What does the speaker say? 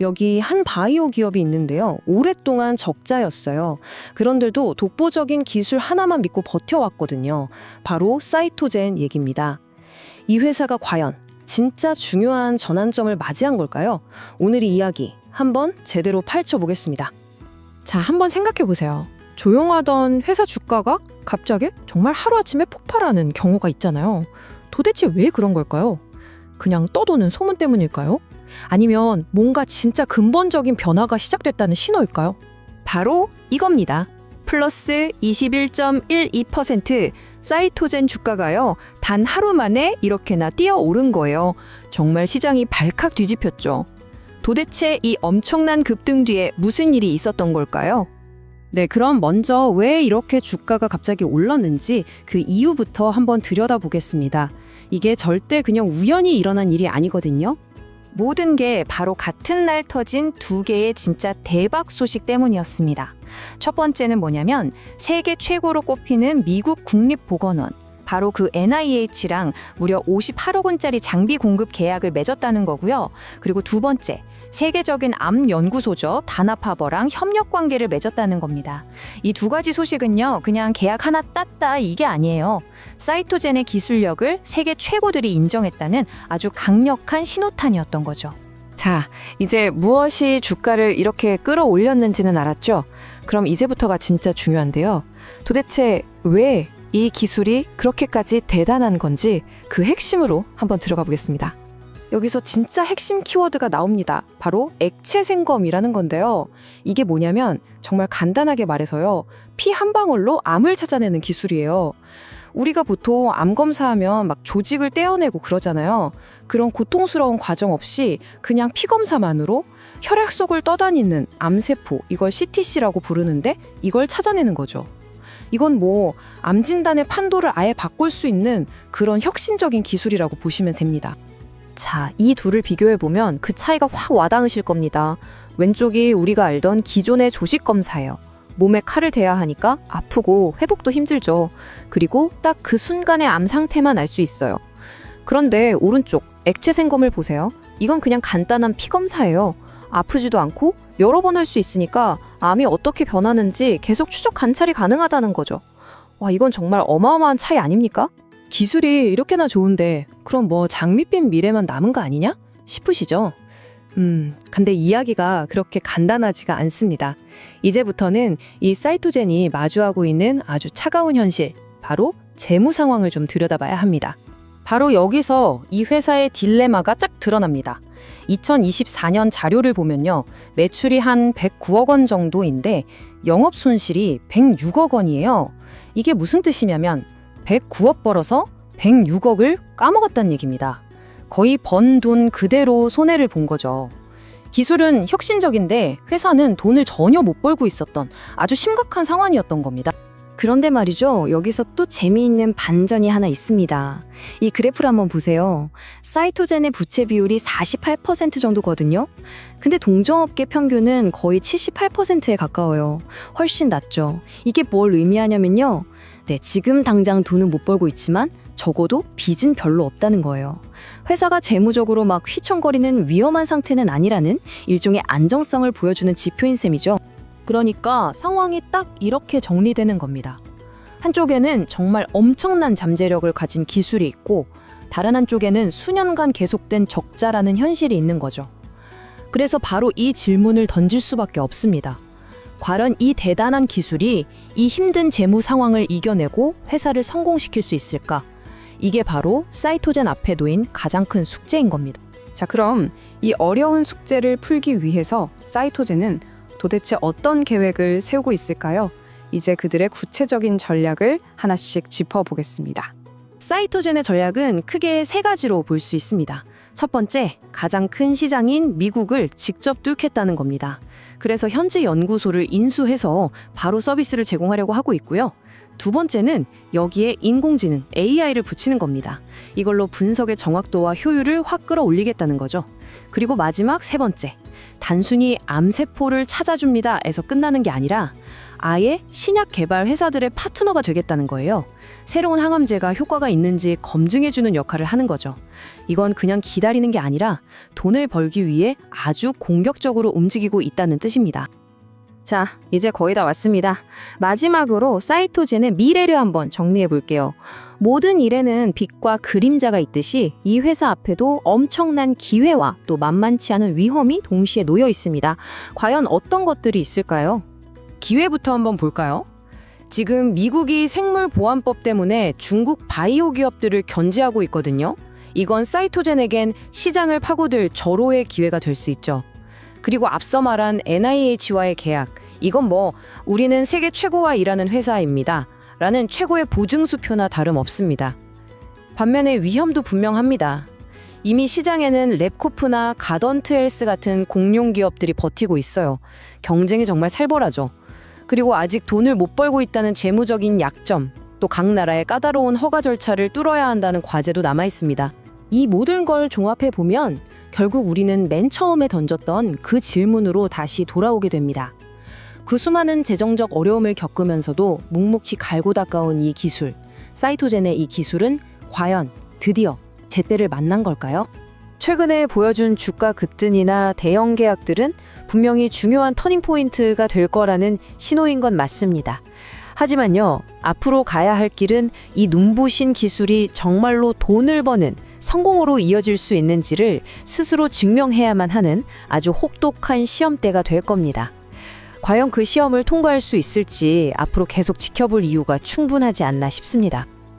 여기 한 바이오 기업이 있는데요. 오랫동안 적자였어요. 그런데도 독보적인 기술 하나만 믿고 버텨왔거든요. 바로 사이토젠 얘기입니다. 이 회사가 과연 진짜 중요한 전환점을 맞이한 걸까요? 오늘 이 이야기 한번 제대로 파헤쳐보겠습니다. 자, 한번 생각해 보세요. 조용하던 회사 주가가 갑자기 정말 하루아침에 폭발하는 경우가 있잖아요. 도대체 왜 그런 걸까요? 그냥 떠도는 소문 때문일까요? 아니면 뭔가 진짜 근본적인 변화가 시작됐다는 신호일까요? 바로 이겁니다. 플러스 21.12%, 사이토젠 주가가요, 단 하루 만에 이렇게나 뛰어오른 거예요. 정말 시장이 발칵 뒤집혔죠. 도대체 이 엄청난 급등 뒤에 무슨 일이 있었던 걸까요? 네, 그럼 먼저 왜 이렇게 주가가 갑자기 올랐는지 그 이유부터 한번 들여다보겠습니다. 이게 절대 그냥 우연히 일어난 일이 아니거든요. 모든 게 바로 같은 날 터진 두 개의 진짜 대박 소식 때문이었습니다. 첫 번째는 뭐냐면 세계 최고로 꼽히는 미국 국립보건원, 바로 그 NIH랑 무려 58억 원짜리 장비 공급 계약을 맺었다는 거고요. 그리고 두 번째, 세계적인 암 연구소죠. 다나파버랑 협력 관계를 맺었다는 겁니다. 이 두 가지 소식은요, 그냥 계약 하나 땄다 이게 아니에요. 사이토젠의 기술력을 세계 최고들이 인정했다는 아주 강력한 신호탄이었던 거죠. 자, 이제 무엇이 주가를 이렇게 끌어올렸는지는 알았죠? 그럼 이제부터가 진짜 중요한데요. 도대체 왜 이 기술이 그렇게까지 대단한 건지 그 핵심으로 한번 들어가 보겠습니다. 여기서 진짜 핵심 키워드가 나옵니다. 바로 액체 생검이라는 건데요. 이게 뭐냐면 정말 간단하게 말해서요. 피 한 방울로 암을 찾아내는 기술이에요. 우리가 보통 암 검사하면 막 조직을 떼어내고 그러잖아요. 그런 고통스러운 과정 없이 그냥 피 검사만으로 혈액 속을 떠다니는 암세포, 이걸 CTC라고 부르는데 이걸 찾아내는 거죠. 이건 뭐 암 진단의 판도를 아예 바꿀 수 있는 그런 혁신적인 기술이라고 보시면 됩니다. 자, 이 둘을 비교해보면 그 차이가 확 와닿으실 겁니다. 왼쪽이 우리가 알던 기존의 조직 검사예요. 몸에 칼을 대야 하니까 아프고 회복도 힘들죠. 그리고 딱 그 순간의 암 상태만 알 수 있어요. 그런데 오른쪽 액체 생검을 보세요. 이건 그냥 간단한 피 검사예요. 아프지도 않고 여러 번 할 수 있으니까 암이 어떻게 변하는지 계속 추적 관찰이 가능하다는 거죠. 와, 이건 정말 어마어마한 차이 아닙니까? 기술이 이렇게나 좋은데 그럼 뭐 장밋빛 미래만 남은 거 아니냐? 싶으시죠? 근데 이야기가 그렇게 간단하지가 않습니다. 이제부터는 이 사이토젠이 마주하고 있는 아주 차가운 현실, 바로 재무 상황을 좀 들여다봐야 합니다. 바로 여기서 이 회사의 딜레마가 쫙 드러납니다. 2024년 자료를 보면요. 매출이 한 109억 원 정도인데 영업 손실이 106억 원이에요. 이게 무슨 뜻이냐면 109억 벌어서 106억을 까먹었다는 얘기입니다. 거의 번 돈 그대로 손해를 본 거죠. 기술은 혁신적인데 회사는 돈을 전혀 못 벌고 있었던 아주 심각한 상황이었던 겁니다. 그런데 말이죠. 여기서 또 재미있는 반전이 하나 있습니다. 이 그래프를 한번 보세요. 사이토젠의 부채 비율이 48% 정도거든요. 근데 동종업계 평균은 거의 78%에 가까워요. 훨씬 낮죠. 이게 뭘 의미하냐면요. 네, 지금 당장 돈은 못 벌고 있지만 적어도 빚은 별로 없다는 거예요. 회사가 재무적으로 막 휘청거리는 위험한 상태는 아니라는 일종의 안정성을 보여주는 지표인 셈이죠. 그러니까 상황이 딱 이렇게 정리되는 겁니다. 한쪽에는 정말 엄청난 잠재력을 가진 기술이 있고 다른 한쪽에는 수년간 계속된 적자라는 현실이 있는 거죠. 그래서 바로 이 질문을 던질 수밖에 없습니다. 과연 이 대단한 기술이 이 힘든 재무 상황을 이겨내고 회사를 성공시킬 수 있을까? 이게 바로 사이토젠 앞에 놓인 가장 큰 숙제인 겁니다. 자, 그럼 이 어려운 숙제를 풀기 위해서 사이토젠은 도대체 어떤 계획을 세우고 있을까요? 이제 그들의 구체적인 전략을 하나씩 짚어보겠습니다. 사이토젠의 전략은 크게 세 가지로 볼 수 있습니다. 첫 번째, 가장 큰 시장인 미국을 직접 뚫겠다는 겁니다. 그래서 현지 연구소를 인수해서 바로 서비스를 제공하려고 하고 있고요. 두 번째는 여기에 인공지능, AI를 붙이는 겁니다. 이걸로 분석의 정확도와 효율을 확 끌어올리겠다는 거죠. 그리고 마지막 세 번째, 단순히 암세포를 찾아줍니다에서 끝나는 게 아니라 아예 신약 개발 회사들의 파트너가 되겠다는 거예요. 새로운 항암제가 효과가 있는지 검증해주는 역할을 하는 거죠. 이건 그냥 기다리는 게 아니라 돈을 벌기 위해 아주 공격적으로 움직이고 있다는 뜻입니다. 자, 이제 거의 다 왔습니다. 마지막으로 사이토젠의 미래를 한번 정리해 볼게요. 모든 일에는 빛과 그림자가 있듯이 이 회사 앞에도 엄청난 기회와 또 만만치 않은 위험이 동시에 놓여 있습니다. 과연 어떤 것들이 있을까요? 기회부터 한번 볼까요? 지금 미국이 생물보안법 때문에 중국 바이오 기업들을 견제하고 있거든요. 이건 사이토젠에겐 시장을 파고들 절호의 기회가 될 수 있죠. 그리고 앞서 말한 NIH와의 계약, 이건 뭐 우리는 세계 최고와 일하는 회사입니다. 라는 최고의 보증수표나 다름없습니다. 반면에 위험도 분명합니다. 이미 시장에는 랩코프나 가던트 헬스 같은 공룡 기업들이 버티고 있어요. 경쟁이 정말 살벌하죠. 그리고 아직 돈을 못 벌고 있다는 재무적인 약점, 또 각 나라의 까다로운 허가 절차를 뚫어야 한다는 과제도 남아 있습니다. 이 모든 걸 종합해 보면 결국 우리는 맨 처음에 던졌던 그 질문으로 다시 돌아오게 됩니다. 그 수많은 재정적 어려움을 겪으면서도 묵묵히 갈고 닦아온 이 기술, 사이토젠의 이 기술은 과연 드디어 제때를 만난 걸까요? 최근에 보여준 주가 급등이나 대형 계약들은 분명히 중요한 터닝포인트가 될 거라는 신호인 건 맞습니다. 하지만요, 앞으로 가야 할 길은 이 눈부신 기술이 정말로 돈을 버는 성공으로 이어질 수 있는지를 스스로 증명해야만 하는 아주 혹독한 시험대가 될 겁니다. 과연 그 시험을 통과할 수 있을지 앞으로 계속 지켜볼 이유가 충분하지 않나 싶습니다.